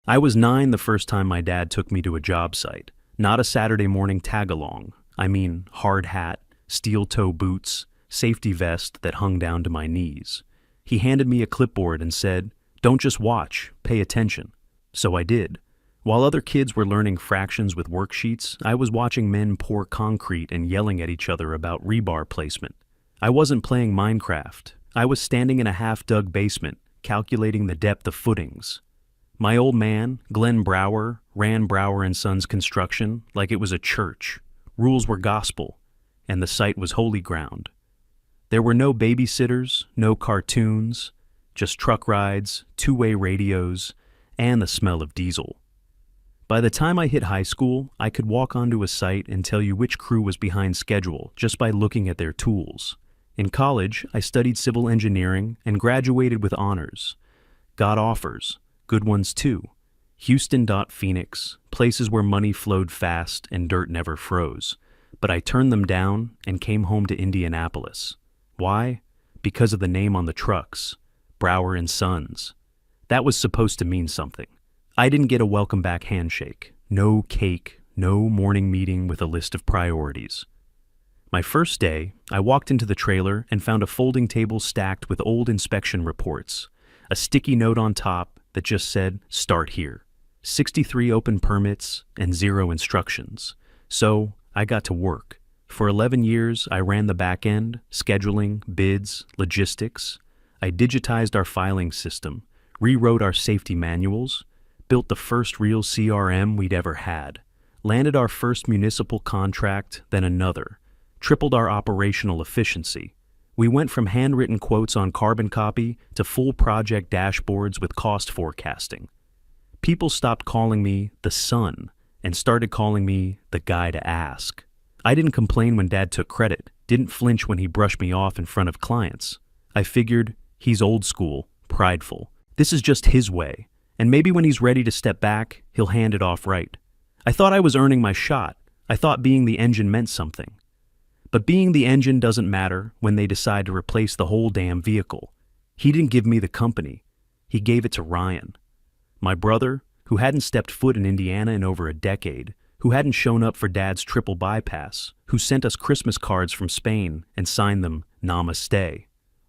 I was 9 the first time my dad took me to a job site. Not a Saturday morning tag-along. I mean, hard hat, steel-toe boots, safety vest that hung down to my knees. He handed me a clipboard and said, "Don't just watch, pay attention." So I did. While other kids were learning fractions with worksheets, I was watching men pour concrete and yelling at each other about rebar placement. I wasn't playing Minecraft. I was standing in a half-dug basement, calculating the depth of footings. My old man, Glenn Brower, ran Brower and Sons Construction like it was a church. Rules were gospel, and the site was holy ground. There were no babysitters, no cartoons, just truck rides, two-way radios, and the smell of diesel. By the time I hit high school, I could walk onto a site and tell you which crew was behind schedule just by looking at their tools. In college, I studied civil engineering and graduated with honors. Got offers, good ones too. Houston, Phoenix, places where money flowed fast and dirt never froze. But I turned them down and came home to Indianapolis. Why? Because of the name on the trucks, Brower and Sons. That was supposed to mean something. I didn't get a welcome back handshake, no cake, no morning meeting with a list of priorities. My first day, I walked into the trailer and found a folding table stacked with old inspection reports, a sticky note on top that just said, "Start here." 63 open permits and 0 instructions. So I got to work. For 11 years, I ran the back end, scheduling, bids, logistics. I digitized our filing system, rewrote our safety manuals, built the first real CRM we'd ever had, landed our first municipal contract, then another, tripled our operational efficiency. We went from handwritten quotes on carbon copy to full project dashboards with cost forecasting. People stopped calling me the son and started calling me the guy to ask. I didn't complain when Dad took credit, didn't flinch when he brushed me off in front of clients. I figured, he's old school, prideful. This is just his way. And maybe when he's ready to step back, he'll hand it off right. I thought I was earning my shot. I thought being the engine meant something. But being the engine doesn't matter when they decide to replace the whole damn vehicle. He didn't give me the company. He gave it to Ryan. My brother, who hadn't stepped foot in Indiana in over a decade, who hadn't shown up for Dad's triple bypass, who sent us Christmas cards from Spain and signed them Namaste.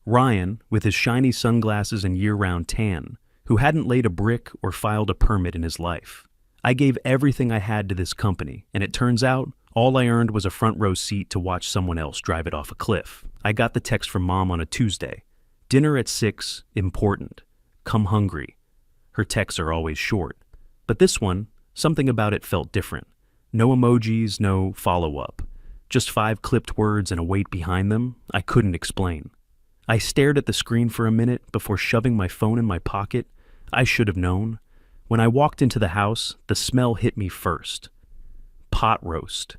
Ryan, with his shiny sunglasses and year-round tan, who hadn't laid a brick or filed a permit in his life. I gave everything I had to this company, and it turns out all I earned was a front row seat to watch someone else drive it off a cliff. I got the text from Mom on a Tuesday. Dinner at 6, important. Come hungry. Her texts are always short. But this one, something about it felt different. No emojis, no follow-up. Just 5 clipped words and a weight behind them I couldn't explain. I stared at the screen for a minute before shoving my phone in my pocket. I should have known. When I walked into the house, the smell hit me first. Pot roast.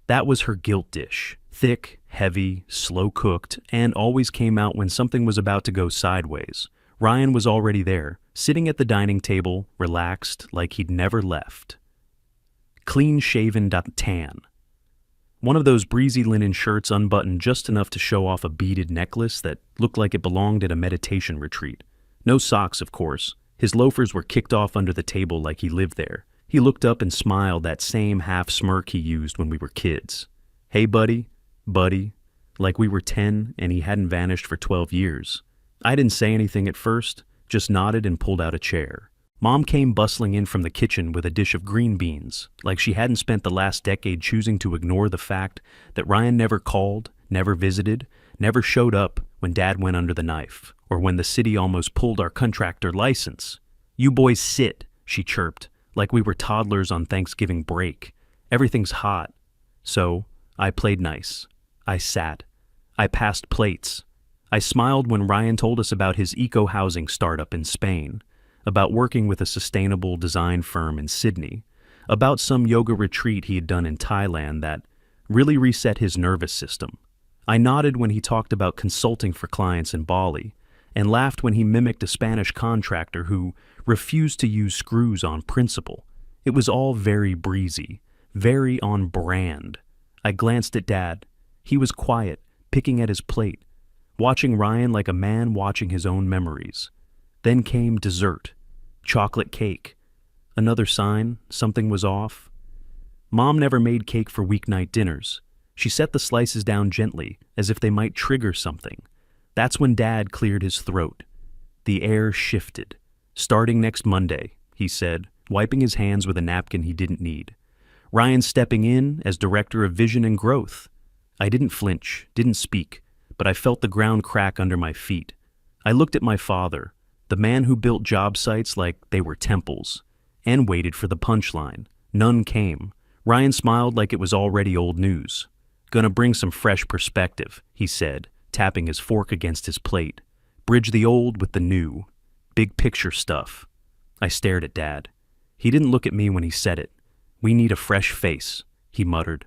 That was her guilt dish. Thick, heavy, slow-cooked, and always came out when something was about to go sideways. Ryan was already there, sitting at the dining table, relaxed, like he'd never left. Clean-shaven tan. One of those breezy linen shirts unbuttoned just enough to show off a beaded necklace that looked like it belonged at a meditation retreat. No socks, of course. His loafers were kicked off under the table like he lived there. He looked up and smiled that same half smirk he used when we were kids. Hey, buddy, like we were 10 and he hadn't vanished for 12 years. I didn't say anything at first, just nodded and pulled out a chair. Mom came bustling in from the kitchen with a dish of green beans, like she hadn't spent the last decade choosing to ignore the fact that Ryan never called, never visited, never showed up when Dad went under the knife, or when the city almost pulled our contractor license. "You boys sit," she chirped, like we were toddlers on Thanksgiving break. "Everything's hot." So, I played nice. I sat. I passed plates. I smiled when Ryan told us about his eco-housing startup in Spain, about working with a sustainable design firm in Sydney, about some yoga retreat he had done in Thailand that really reset his nervous system. I nodded when he talked about consulting for clients in Bali, and laughed when he mimicked a Spanish contractor who refused to use screws on principle. It was all very breezy, very on brand. I glanced at Dad. He was quiet, picking at his plate, watching Ryan like a man watching his own memories. Then came dessert, chocolate cake, Another sign something was off. Mom never made cake for weeknight dinners. She set the slices down gently, as if they might trigger something. That's when Dad cleared his throat. The air shifted. "Starting next Monday," he said, wiping his hands with a napkin he didn't need. "Ryan's stepping in as Director of Vision and Growth." I didn't flinch, didn't speak, but I felt the ground crack under my feet. I looked at my father, the man who built job sites like they were temples, and waited for the punchline. None came. Ryan smiled like it was already old news. "Gonna bring some fresh perspective," he said, tapping his fork against his plate. "Bridge the old with the new. Big picture stuff." I stared at Dad. He didn't look at me when he said it. "We need a fresh face," he muttered.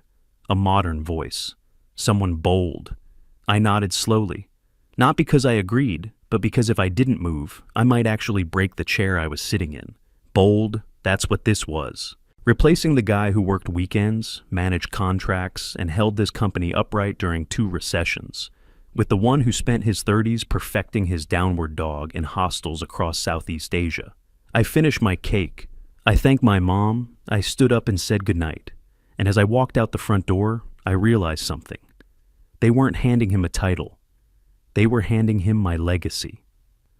"A modern voice. Someone bold." I nodded slowly. Not because I agreed, but because if I didn't move, I might actually break the chair I was sitting in. Bold, that's what this was. Replacing the guy who worked weekends, managed contracts, and held this company upright during 2 recessions, with the one who spent his 30s perfecting his downward dog in hostels across Southeast Asia. I finished my cake. I thanked my mom. I stood up and said goodnight. And as I walked out the front door, I realized something. They weren't handing him a title. They were handing him my legacy.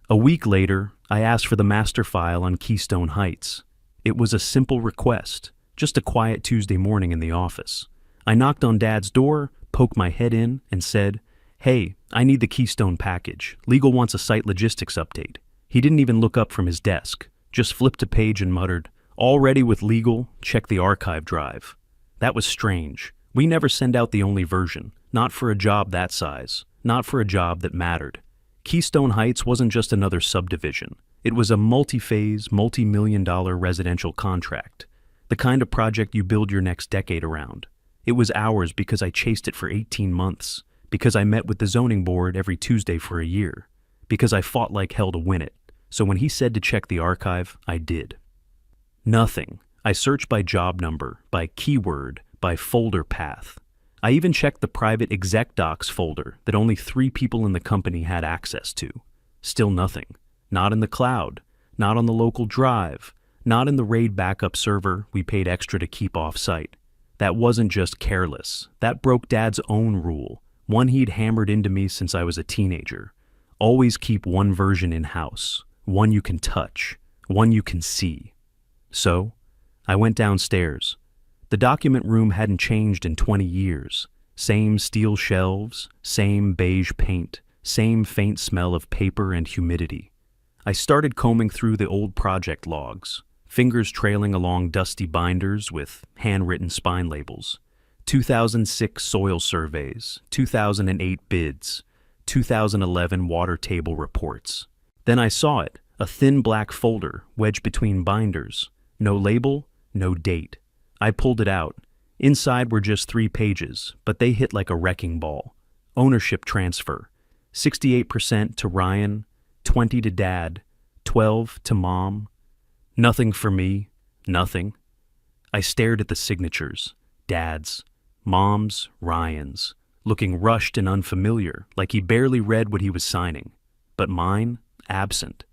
A week later, I asked for the master file on Keystone Heights. It was a simple request, just a quiet Tuesday morning in the office. I knocked on Dad's door, poked my head in, and said, "Hey, I need the Keystone package. Legal wants a site logistics update." He didn't even look up from his desk, just flipped a page and muttered, "All ready with legal, check the archive drive." That was strange. We never send out the only version, not for a job that size, not for a job that mattered. Keystone Heights wasn't just another subdivision. It was a multi-phase, multi-million-dollar residential contract, the kind of project you build your next decade around. It was ours because I chased it for 18 months, because I met with the zoning board every Tuesday for a year, because I fought like hell to win it. So when he said to check the archive, I did. Nothing. I searched by job number, by keyword, by folder path. I even checked the private exec docs folder that only 3 people in the company had access to. Still nothing. Not in the cloud, not on the local drive, not in the RAID backup server we paid extra to keep off-site. That wasn't just careless. That broke Dad's own rule, one he'd hammered into me since I was a teenager. Always keep one version in-house, one you can touch, one you can see. So, I went downstairs. The document room hadn't changed in 20 years. Same steel shelves, same beige paint, same faint smell of paper and humidity. I started combing through the old project logs, fingers trailing along dusty binders with handwritten spine labels. 2006 soil surveys, 2008 bids, 2011 water table reports. Then I saw it, a thin black folder wedged between binders. No label, no date. I pulled it out. Inside were just 3 pages, but they hit like a wrecking ball. Ownership transfer. 68% to Ryan, 20 to Dad, 12 to Mom. Nothing for me, nothing. I stared at the signatures. Dad's, Mom's, Ryan's, looking rushed and unfamiliar, like he barely read what he was signing. But mine, absent.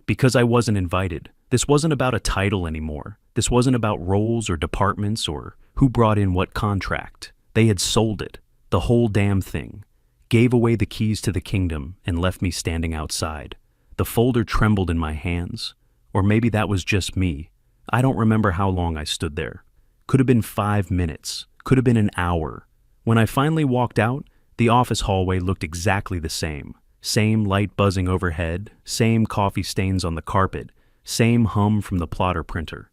Because I wasn't invited. This wasn't about a title anymore. This wasn't about roles or departments or who brought in what contract. They had sold it, the whole damn thing. Gave away the keys to the kingdom and left me standing outside. The folder trembled in my hands. Or maybe that was just me. I don't remember how long I stood there. Could have been 5 minutes. Could have been an hour. When I finally walked out, the office hallway looked exactly the same. Same light buzzing overhead, same coffee stains on the carpet, same hum from the plotter printer.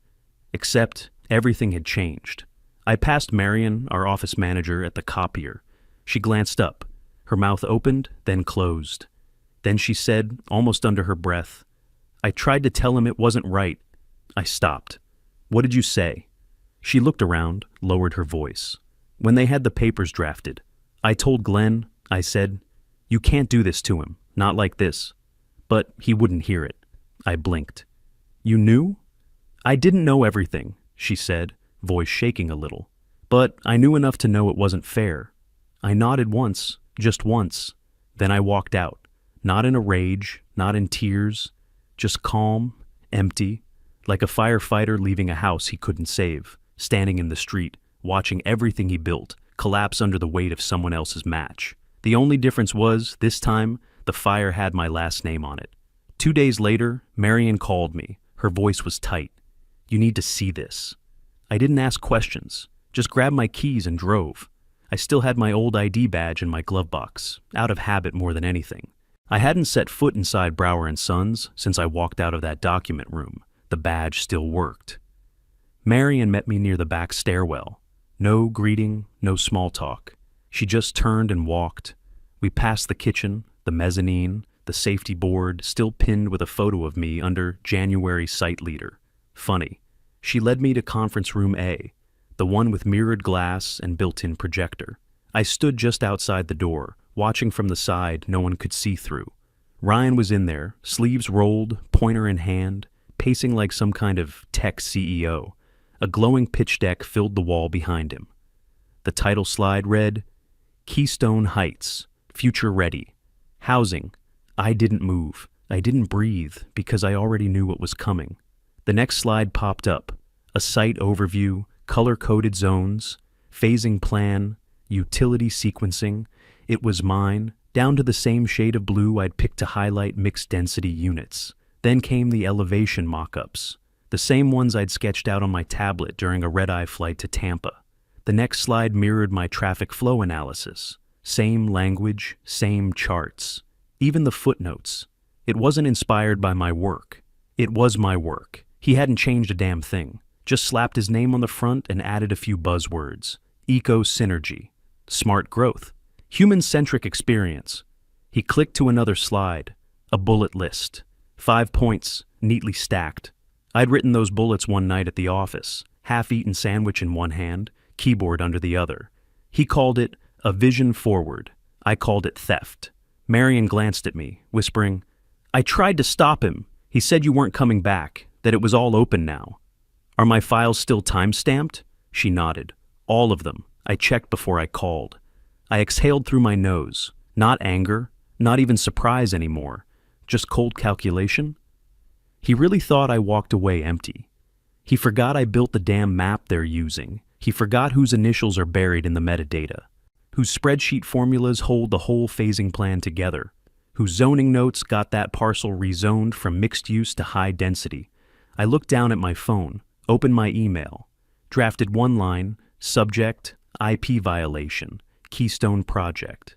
Except everything had changed. I passed Marion, our office manager, at the copier. She glanced up. Her mouth opened, then closed. Then she said, almost under her breath, "I tried to tell him it wasn't right." I stopped. "What did you say?" She looked around, lowered her voice. "When they had the papers drafted, I told Glenn, I said, 'You can't do this to him, not like this.' But he wouldn't hear it." I blinked. "You knew?" "I didn't know everything," she said, voice shaking a little. "But I knew enough to know it wasn't fair." I nodded once, just once. Then I walked out, not in a rage, not in tears, just calm, empty, like a firefighter leaving a house he couldn't save, standing in the street, watching everything he built collapse under the weight of someone else's match. The only difference was, this time, the fire had my last name on it. 2 days later, Marion called me. Her voice was tight. "You need to see this." I didn't ask questions, just grabbed my keys and drove. I still had my old ID badge in my glove box, out of habit more than anything. I hadn't set foot inside Brower & Sons since I walked out of that document room. The badge still worked. Marion met me near the back stairwell. No greeting, no small talk. She just turned and walked. We passed the kitchen, the mezzanine, the safety board, still pinned with a photo of me under January site leader. Funny. She led me to conference room A, the one with mirrored glass and built-in projector. I stood just outside the door, watching from the side no one could see through. Ryan was in there, sleeves rolled, pointer in hand, pacing like some kind of tech CEO. A glowing pitch deck filled the wall behind him. The title slide read, Keystone Heights, Future Ready. Housing. I didn't move. I didn't breathe because I already knew what was coming. The next slide popped up. A site overview, color-coded zones, phasing plan, utility sequencing. It was mine, down to the same shade of blue I'd picked to highlight mixed-density units. Then came the elevation mock-ups, the same ones I'd sketched out on my tablet during a red-eye flight to Tampa. The next slide mirrored my traffic flow analysis. Same language, same charts. Even the footnotes. It wasn't inspired by my work. It was my work. He hadn't changed a damn thing. Just slapped his name on the front and added a few buzzwords. Eco-synergy. Smart growth. Human-centric experience. He clicked to another slide. A bullet list. 5 points, neatly stacked. I'd written those bullets one night at the office, half-eaten sandwich in one hand, keyboard under the other. He called it a vision forward. I called it theft. Marion glanced at me, whispering, "I tried to stop him. He said you weren't coming back, that it was all open now." "Are my files still time-stamped?" She nodded. "All of them. I checked before I called." I exhaled through my nose. Not anger, not even surprise anymore. Just cold calculation. He really thought I walked away empty. He forgot I built the damn map they're using. He forgot whose initials are buried in the metadata, whose spreadsheet formulas hold the whole phasing plan together, whose zoning notes got that parcel rezoned from mixed use to high density. I looked down at my phone, opened my email, drafted one line, subject, IP violation, Keystone Project.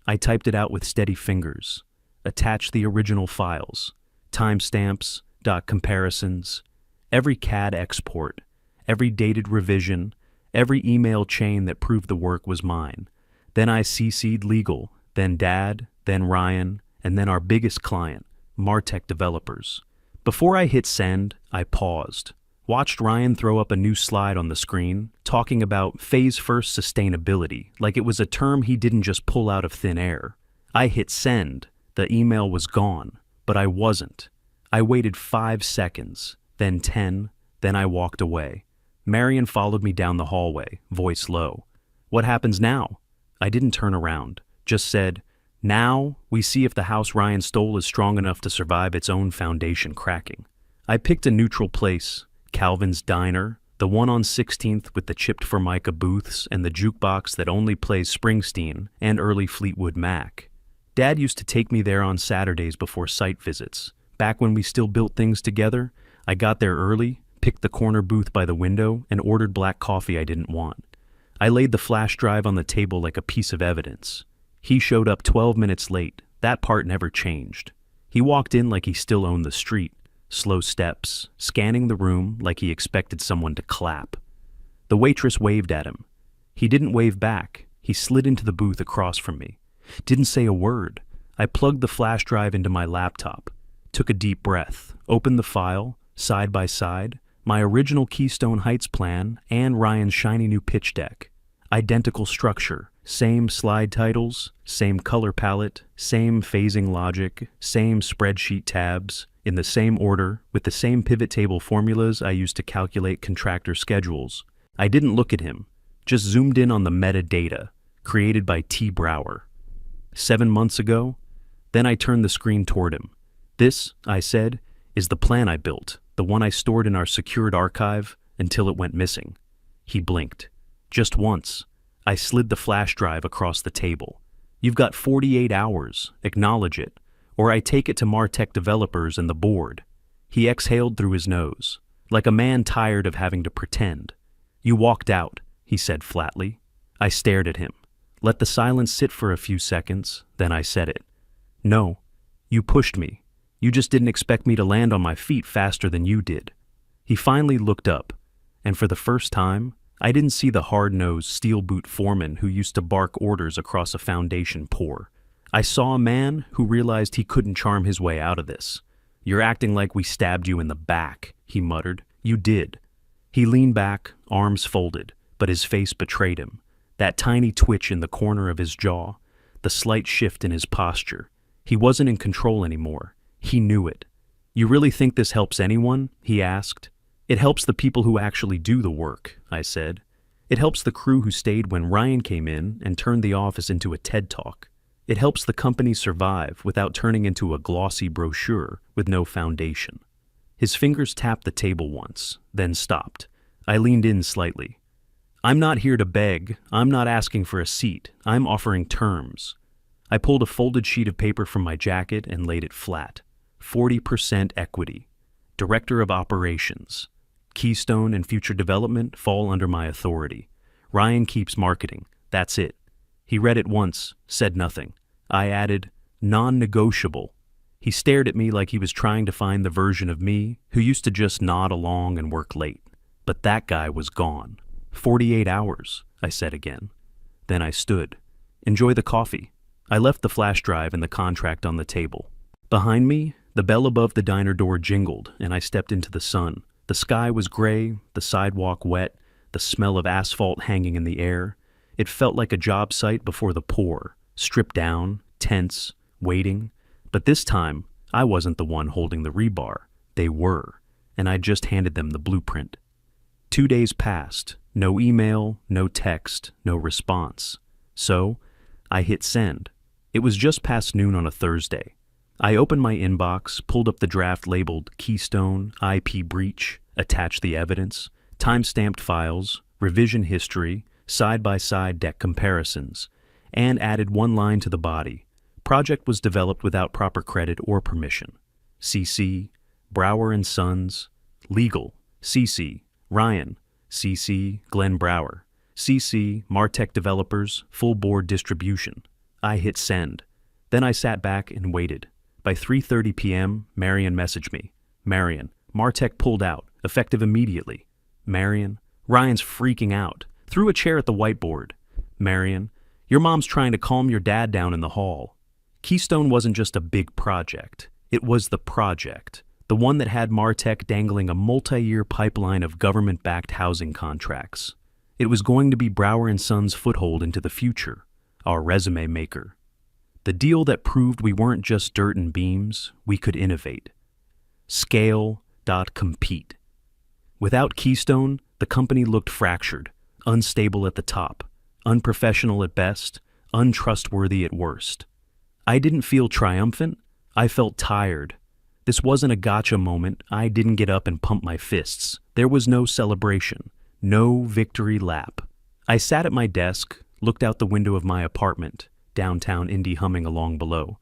I typed it out with steady fingers, attached the original files, timestamps, comparisons, every CAD export, every dated revision, every email chain that proved the work was mine. Then I CC'd legal, then Dad, then Ryan, and then our biggest client, Martech Developers. Before I hit send, I paused, watched Ryan throw up a new slide on the screen, talking about phase-first sustainability, like it was a term he didn't just pull out of thin air. I hit send. The email was gone, but I wasn't. I waited 5 seconds, then 10, then I walked away. Marion followed me down the hallway, voice low. "What happens now?" I didn't turn around, just said, "Now we see if the house Ryan stole is strong enough to survive its own foundation cracking." I picked a neutral place, Calvin's Diner, the one on 16th with the chipped Formica booths and the jukebox that only plays Springsteen and early Fleetwood Mac. Dad used to take me there on Saturdays before site visits. Back when we still built things together, I got there early, picked the corner booth by the window, and ordered black coffee I didn't want. I laid the flash drive on the table like a piece of evidence. He showed up 12 minutes late. That part never changed. He walked in like he still owned the street. Slow steps, scanning the room like he expected someone to clap. The waitress waved at him. He didn't wave back. He slid into the booth across from me. Didn't say a word. I plugged the flash drive into my laptop, took a deep breath, opened the file, side by side, my original Keystone Heights plan and Ryan's shiny new pitch deck. Identical structure, same slide titles, same color palette, same phasing logic, same spreadsheet tabs, in the same order, with the same pivot table formulas I used to calculate contractor schedules. I didn't look at him, just zoomed in on the metadata, created by T. Brower. 7 months ago, then I turned the screen toward him. "This," I said, "is the plan I built. the one I stored in our secured archive until it went missing. He blinked. Just once. I slid the flash drive across the table. You've got 48 hours. Acknowledge it. Or I take it to Martech developers and the board. He exhaled through his nose, like a man tired of having to pretend. You walked out, he said flatly. I stared at him. Let the silence sit for a few seconds, then I said it. No, you pushed me. You just didn't expect me to land on my feet faster than you did. He finally looked up, and for the first time, I didn't see the hard-nosed, steel-boot foreman who used to bark orders across a foundation pour. I saw a man who realized he couldn't charm his way out of this. You're acting like we stabbed you in the back, he muttered. You did. He leaned back, arms folded, but his face betrayed him. That tiny twitch in the corner of his jaw, the slight shift in his posture. He wasn't in control anymore. He knew it. You really think this helps anyone? He asked. It helps the people who actually do the work, I said. It helps the crew who stayed when Ryan came in and turned the office into a TED Talk. It helps the company survive without turning into a glossy brochure with no foundation. His fingers tapped the table once, then stopped. I leaned in slightly. I'm not here to beg. I'm not asking for a seat. I'm offering terms. I pulled a folded sheet of paper from my jacket and laid it flat. 40% equity. Director of Operations. Keystone and future development fall under my authority. Ryan keeps marketing. That's it. He read it once, said nothing. I added, non-negotiable. He stared at me like he was trying to find the version of me who used to just nod along and work late. But that guy was gone. 48 hours, I said again. Then I stood. Enjoy the coffee. I left the flash drive and the contract on the table. Behind me, the bell above the diner door jingled, and I stepped into the sun. The sky was gray, the sidewalk wet, the smell of asphalt hanging in the air. It felt like a job site before the pour, stripped down, tense, waiting. But this time, I wasn't the one holding the rebar. They were, and I just handed them the blueprint. 2 days passed. No email, no text, no response. So, I hit send. It was just past noon on a Thursday. I opened my inbox, pulled up the draft labeled Keystone, IP breach, attached the evidence, time-stamped files, revision history, side-by-side deck comparisons, and added one line to the body. Project was developed without proper credit or permission. CC, Brower and Sons, Legal, CC, Ryan, CC, Glenn Brower, CC, Martech Developers, full board distribution. I hit send. Then I sat back and waited. By 3:30 p.m., Marion messaged me. Marion, Martech pulled out, effective immediately. Marion, Ryan's freaking out. Threw a chair at the whiteboard. Marion, your mom's trying to calm your dad down in the hall. Keystone wasn't just a big project. It was the project. The one that had Martech dangling a multi-year pipeline of government-backed housing contracts. It was going to be Brower and Sons' foothold into the future, our resume maker. The deal that proved we weren't just dirt and beams, we could innovate. Scale.compete. Without Keystone, the company looked fractured, unstable at the top, unprofessional at best, untrustworthy at worst. I didn't feel triumphant, I felt tired. This wasn't a gotcha moment. I didn't get up and pump my fists. There was no celebration, no victory lap. I sat at my desk, looked out the window of my apartment, downtown Indy humming along below,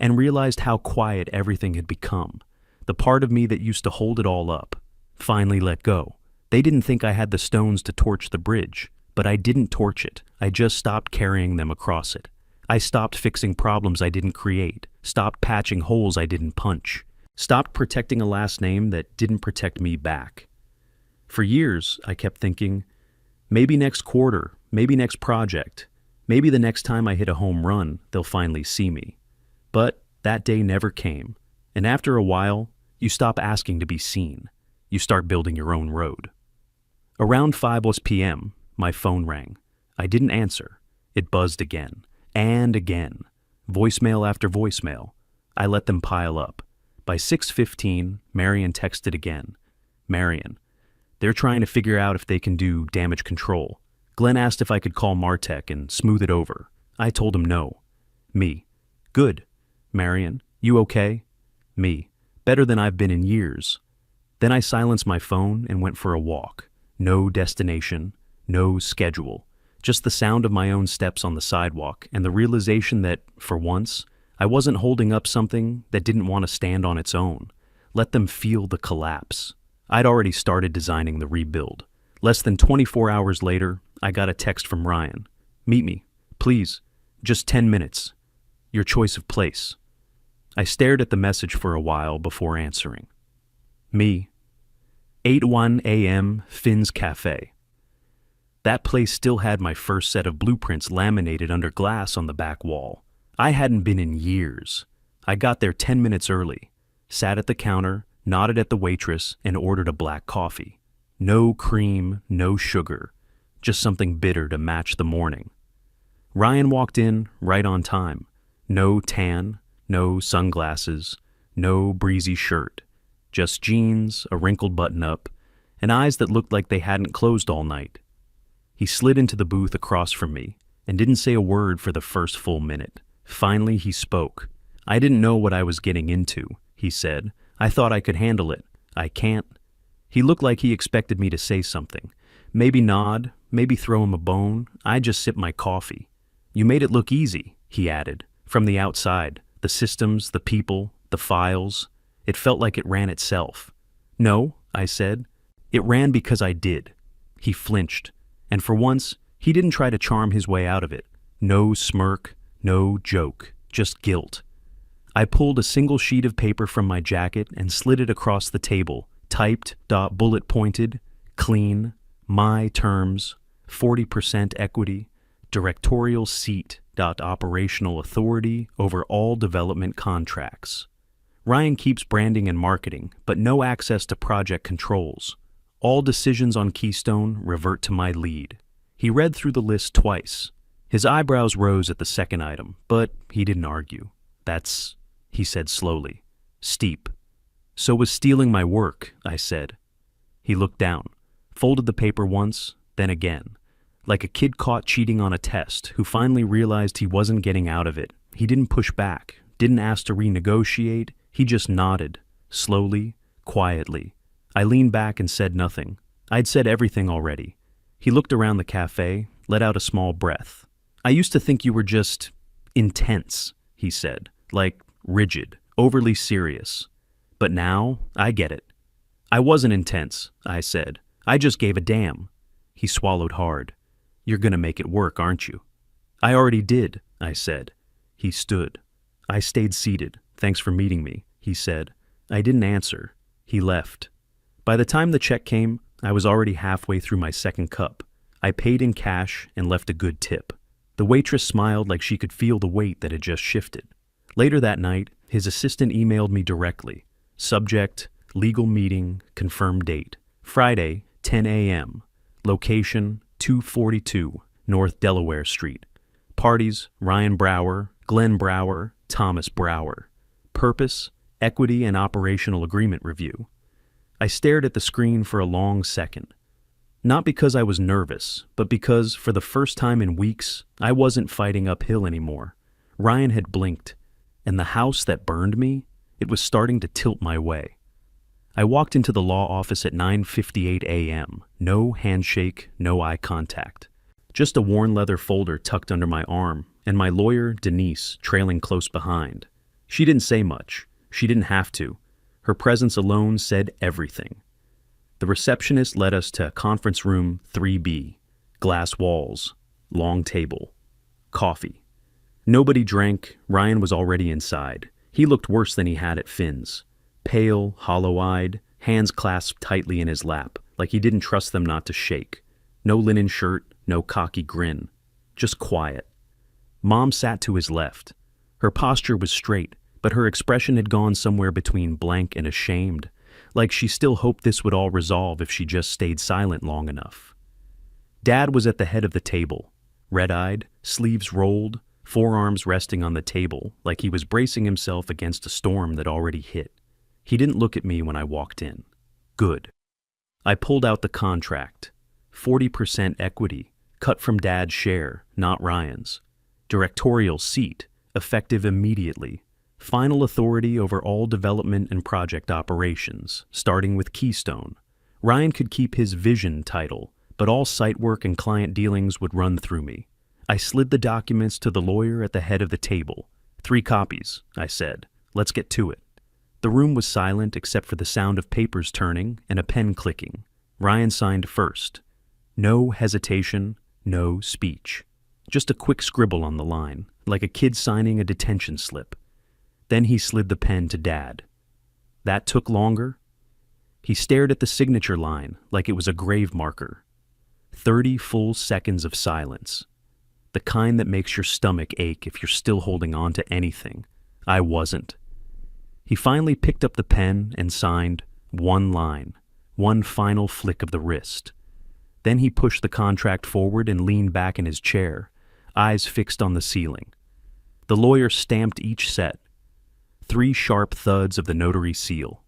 and realized how quiet everything had become. The part of me that used to hold it all up finally let go. They didn't think I had the stones to torch the bridge, but I didn't torch it. I just stopped carrying them across it. I stopped fixing problems I didn't create, stopped patching holes I didn't punch. Stopped protecting a last name that didn't protect me back. For years, I kept thinking, maybe next quarter, maybe next project, maybe the next time I hit a home run, they'll finally see me. But that day never came, and after a while, you stop asking to be seen. You start building your own road. Around 5 p.m., my phone rang. I didn't answer. It buzzed again, and again. Voicemail after voicemail. I let them pile up. By 6:15, Marion texted again. Marion, they're trying to figure out if they can do damage control. Glenn asked if I could call Martech and smooth it over. I told him no. Me, good. Marion, you okay? Me, better than I've been in years. Then I silenced my phone and went for a walk. No destination, no schedule, just the sound of my own steps on the sidewalk and the realization that, for once, I wasn't holding up something that didn't want to stand on its own. Let them feel the collapse. I'd already started designing the rebuild. Less than 24 hours later, I got a text from Ryan. "Meet me, please. Just 10 minutes. Your choice of place." I stared at the message for a while before answering. Me. 8:01 a.m. Finn's Cafe. That place still had my first set of blueprints laminated under glass on the back wall. I hadn't been in years. I got there 10 minutes early, sat at the counter, nodded at the waitress, and ordered a black coffee. No cream, no sugar, just something bitter to match the morning. Ryan walked in right on time. No tan, no sunglasses, no breezy shirt. Just jeans, a wrinkled button-up, and eyes that looked like they hadn't closed all night. He slid into the booth across from me and didn't say a word for the first full minute. Finally, he spoke. "I didn't know what I was getting into," he said. "I thought I could handle it. I can't." He looked like he expected me to say something. Maybe nod, maybe throw him a bone. I just sipped my coffee. "You made it look easy," he added. "From the outside, the systems, the people, the files. It felt like it ran itself." "No," I said. "It ran because I did." He flinched, and for once, he didn't try to charm his way out of it. No smirk, no joke, just guilt. I pulled a single sheet of paper from my jacket and slid it across the table, typed, bullet pointed, clean, my terms, 40% equity, directorial seat, operational authority over all development contracts. Ryan keeps branding and marketing, but no access to project controls. All decisions on Keystone revert to my lead. He read through the list twice. His eyebrows rose at the second item, but he didn't argue. "That's," he said slowly, "steep." "So was stealing my work," I said. He looked down, folded the paper once, then again. Like a kid caught cheating on a test who finally realized he wasn't getting out of it. He didn't push back, didn't ask to renegotiate. He just nodded, slowly, quietly. I leaned back and said nothing. I'd said everything already. He looked around the cafe, let out a small breath. "I used to think you were just intense," he said, "like rigid, overly serious. But now, I get it." "I wasn't intense," I said. "I just gave a damn." He swallowed hard. "You're gonna make it work, aren't you?" "I already did," I said. He stood. I stayed seated. "Thanks for meeting me," he said. I didn't answer. He left. By the time the check came, I was already halfway through my second cup. I paid in cash and left a good tip. The waitress smiled like she could feel the weight that had just shifted. Later that night, his assistant emailed me directly. Subject, legal meeting, confirmed date. Friday, 10 a.m. Location, 242 North Delaware Street. Parties, Ryan Brower, Glenn Brower, Thomas Brower. Purpose, equity and operational agreement review. I stared at the screen for a long second. Not because I was nervous, but because, for the first time in weeks, I wasn't fighting uphill anymore. Ryan had blinked, and the house that burned me, it was starting to tilt my way. I walked into the law office at 9:58 a.m. No handshake, no eye contact. Just a worn leather folder tucked under my arm, and my lawyer, Denise, trailing close behind. She didn't say much. She didn't have to. Her presence alone said everything. The receptionist led us to conference room 3B. Glass walls, long table, coffee. Nobody drank. Ryan was already inside. He looked worse than he had at Finn's. Pale, hollow-eyed, hands clasped tightly in his lap, like he didn't trust them not to shake. No linen shirt, no cocky grin. Just quiet. Mom sat to his left. Her posture was straight, but her expression had gone somewhere between blank and ashamed, like she still hoped this would all resolve if she just stayed silent long enough. Dad was at the head of the table, red-eyed, sleeves rolled, forearms resting on the table like he was bracing himself against a storm that already hit. He didn't look at me when I walked in. Good. I pulled out the contract. 40% equity, cut from Dad's share, not Ryan's. Directorial seat, effective immediately. final authority over all development and project operations, starting with Keystone. Ryan could keep his vision title, but all site work and client dealings would run through me. I slid the documents to the lawyer at the head of the table. 3 copies, I said. Let's get to it. The room was silent except for the sound of papers turning and a pen clicking. Ryan signed first. No hesitation, no speech. Just a quick scribble on the line, like a kid signing a detention slip. Then he slid the pen to Dad. That took longer. He stared at the signature line like it was a grave marker. 30 full seconds of silence. The kind that makes your stomach ache if you're still holding on to anything. I wasn't. He finally picked up the pen and signed one line, one final flick of the wrist. Then he pushed the contract forward and leaned back in his chair, eyes fixed on the ceiling. The lawyer stamped each set. 3 sharp thuds of the notary seal.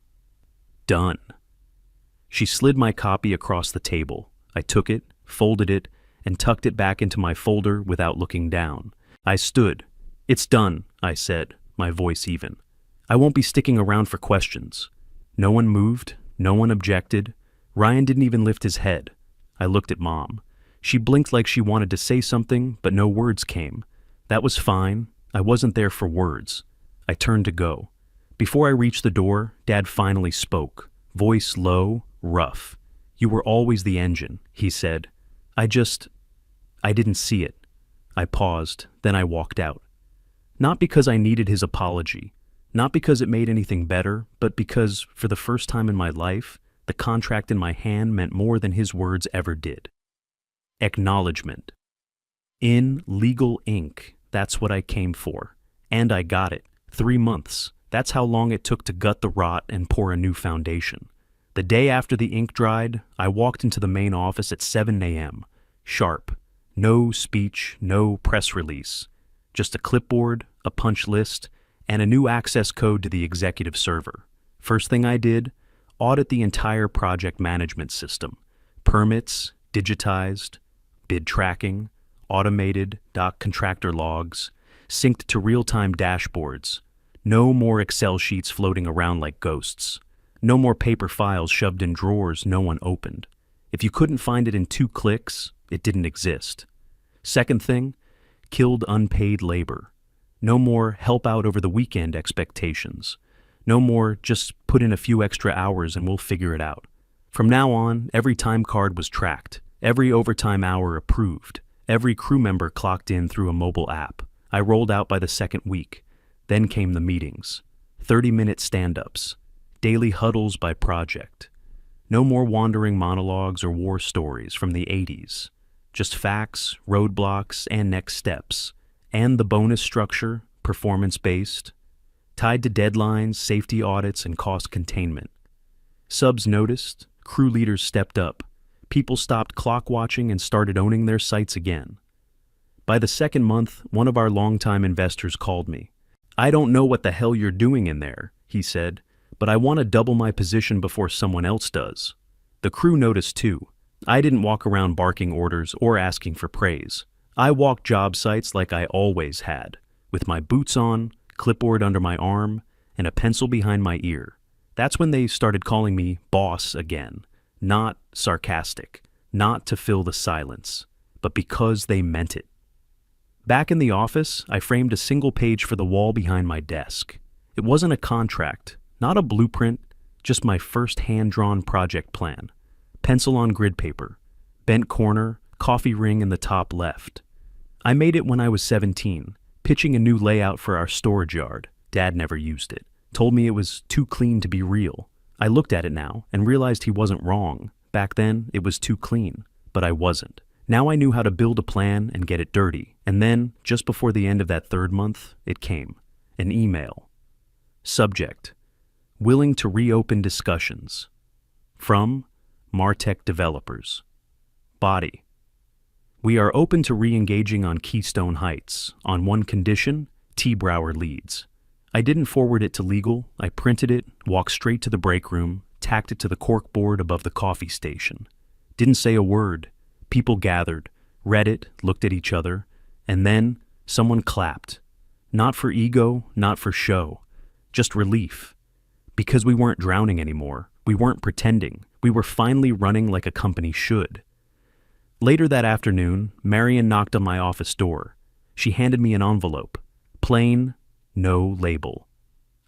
Done. She slid my copy across the table. I took it, folded it, and tucked it back into my folder without looking down. I stood. It's done, I said, my voice even. I won't be sticking around for questions. No one moved, no one objected. Ryan didn't even lift his head. I looked at Mom. She blinked like she wanted to say something, but no words came. That was fine. I wasn't there for words. I turned to go. Before I reached the door, Dad finally spoke, voice low, rough. You were always the engine, he said. I didn't see it. I paused, then I walked out. Not because I needed his apology, not because it made anything better, but because, for the first time in my life, the contract in my hand meant more than his words ever did. Acknowledgement. In legal ink, that's what I came for. And I got it. 3 months. That's how long it took to gut the rot and pour a new foundation. The day after the ink dried, I walked into the main office at 7 a.m. Sharp. No speech, no press release. Just a clipboard, a punch list, and a new access code to the executive server. First thing I did, audit the entire project management system. Permits, digitized, bid tracking, automated, doc contractor logs, synced to real-time dashboards. No more Excel sheets floating around like ghosts. No more paper files shoved in drawers no one opened. If you couldn't find it in 2 clicks, it didn't exist. Second thing, killed unpaid labor. No more help out over the weekend expectations. No more just put in a few extra hours and we'll figure it out. From now on, every time card was tracked, every overtime hour approved, every crew member clocked in through a mobile app. I rolled out by the 2nd week. Then came the meetings. 30-minute stand-ups. Daily huddles by project. No more wandering monologues or war stories from the 80s. Just facts, roadblocks, and next steps. And the bonus structure, performance-based, tied to deadlines, safety audits, and cost containment. Subs noticed, crew leaders stepped up. People stopped clock watching and started owning their sites again. By the 2nd month, one of our longtime investors called me. I don't know what the hell you're doing in there, he said, but I want to double my position before someone else does. The crew noticed too. I didn't walk around barking orders or asking for praise. I walked job sites like I always had, with my boots on, clipboard under my arm, and a pencil behind my ear. That's when they started calling me boss again. Not sarcastic, not to fill the silence, but because they meant it. Back in the office, I framed a single page for the wall behind my desk. It wasn't a contract, not a blueprint, just my first hand-drawn project plan. Pencil on grid paper, bent corner, coffee ring in the top left. I made it when I was 17, pitching a new layout for our storage yard. Dad never used it. Told me it was too clean to be real. I looked at it now and realized he wasn't wrong. Back then, it was too clean, but I wasn't. Now I knew how to build a plan and get it dirty. And then, just before the end of that 3rd month, it came. An email. Subject: willing to reopen discussions. From Martech Developers. Body: we are open to re-engaging on Keystone Heights, on one condition, T. Brower leads. I didn't forward it to legal. I printed it, walked straight to the break room, tacked it to the corkboard above the coffee station. Didn't say a word. People gathered, read it, looked at each other, and then someone clapped. Not for ego, not for show. Just relief. Because we weren't drowning anymore. We weren't pretending. We were finally running like a company should. Later that afternoon, Marion knocked on my office door. She handed me an envelope. Plain, no label.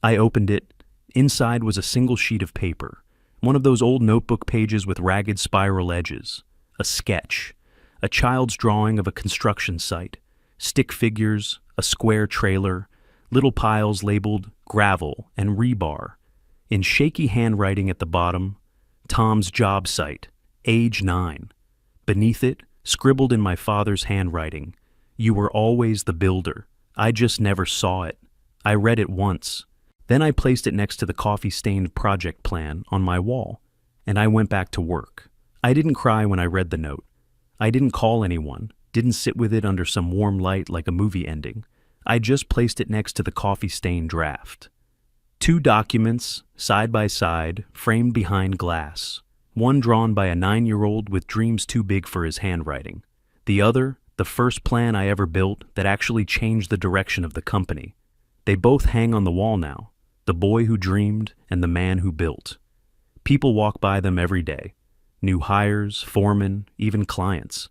I opened it. Inside was a single sheet of paper. One of those old notebook pages with ragged spiral edges. A sketch. A child's drawing of a construction site. Stick figures, a square trailer, little piles labeled gravel and rebar. In shaky handwriting at the bottom, Tom's job site, age 9. Beneath it, scribbled in my father's handwriting, you were always the builder. I just never saw it. I read it once. Then I placed it next to the coffee-stained project plan on my wall, and I went back to work. I didn't cry when I read the note. I didn't call anyone, didn't sit with it under some warm light like a movie ending. I just placed it next to the coffee-stained draft. 2 documents, side by side, framed behind glass. One drawn by a 9-year-old with dreams too big for his handwriting. The other, the first plan I ever built that actually changed the direction of the company. They both hang on the wall now, the boy who dreamed and the man who built. People walk by them every day. New hires, foremen, even clients.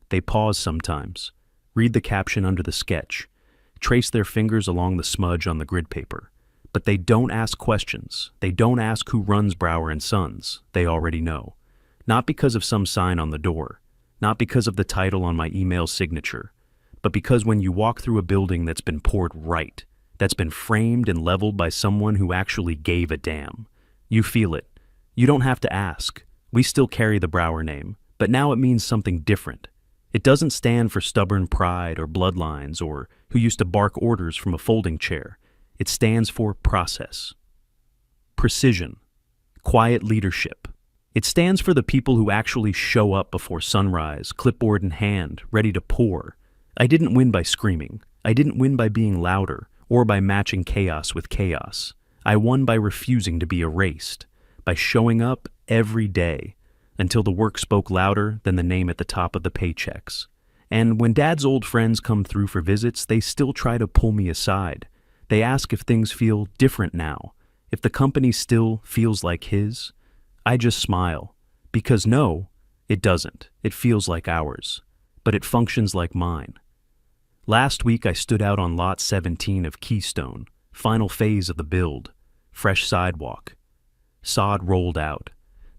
They pause sometimes, read the caption under the sketch, trace their fingers along the smudge on the grid paper. But they don't ask questions. They don't ask who runs Brower and Sons. They already know. Not because of some sign on the door. Not because of the title on my email signature. But because when you walk through a building that's been poured right, that's been framed and leveled by someone who actually gave a damn, you feel it. You don't have to ask. We still carry the Brower name, but now it means something different. It doesn't stand for stubborn pride or bloodlines or who used to bark orders from a folding chair. It stands for process, precision, quiet leadership. It stands for the people who actually show up before sunrise, clipboard in hand, ready to pour. I didn't win by screaming. I didn't win by being louder or by matching chaos with chaos. I won by refusing to be erased, by showing up every day until the work spoke louder than the name at the top of the paychecks. And when Dad's old friends come through for visits, they still try to pull me aside. They ask if things feel different now, if the company still feels like his. I just smile, because no, it doesn't. It feels like ours, but it functions like mine. Last week I stood out on Lot 17 of Keystone, final phase of the build, fresh sidewalk. Sod rolled out,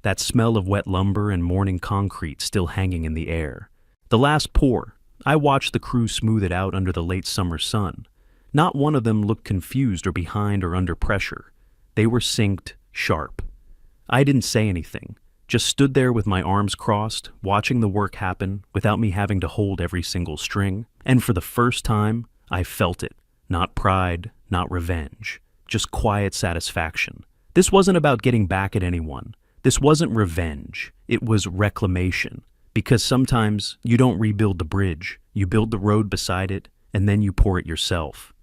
that smell of wet lumber and morning concrete still hanging in the air. The last pour, I watched the crew smooth it out under the late summer sun. Not one of them looked confused or behind or under pressure. They were synced, sharp. I didn't say anything, just stood there with my arms crossed, watching the work happen without me having to hold every single string. And for the first time, I felt it. Not pride, not revenge, just quiet satisfaction. This wasn't about getting back at anyone. This wasn't revenge. It was reclamation. Because sometimes you don't rebuild the bridge, you build the road beside it, and then you pour it yourself.